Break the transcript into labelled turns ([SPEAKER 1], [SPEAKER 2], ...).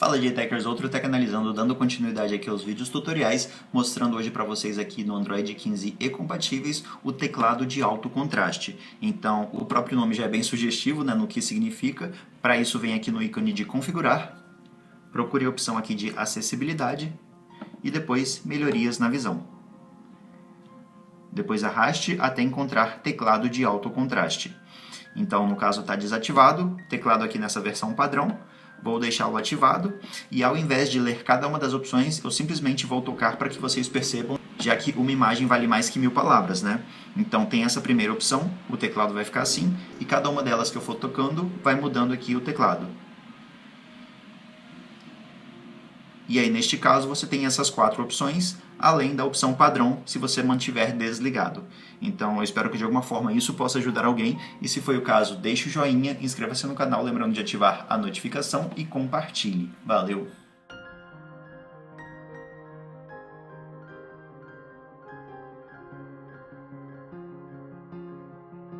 [SPEAKER 1] Fala Hackers, outro Tech Analisando, dando continuidade aqui aos vídeos tutoriais, mostrando hoje para vocês aqui no Android 15 e compatíveis o teclado de alto contraste. Então, o próprio nome já é bem sugestivo, né, no que significa. Para isso, vem aqui no ícone de configurar, procure a opção aqui de acessibilidade e depois melhorias na visão. Depois arraste até encontrar teclado de alto contraste. Então, no caso está desativado, teclado aqui nessa versão padrão. Vou deixá-lo ativado e ao invés de ler cada uma das opções, eu simplesmente vou tocar para que vocês percebam, já que uma imagem vale mais que 1000 palavras, né? Então tem essa primeira opção, o teclado vai ficar assim, e cada uma delas que eu for tocando vai mudando aqui o teclado. E aí neste caso você tem essas 4 opções, além da opção padrão, se você mantiver desligado. Então eu espero que de alguma forma isso possa ajudar alguém, e se foi o caso, deixe o joinha, inscreva-se no canal, lembrando de ativar a notificação e compartilhe. Valeu!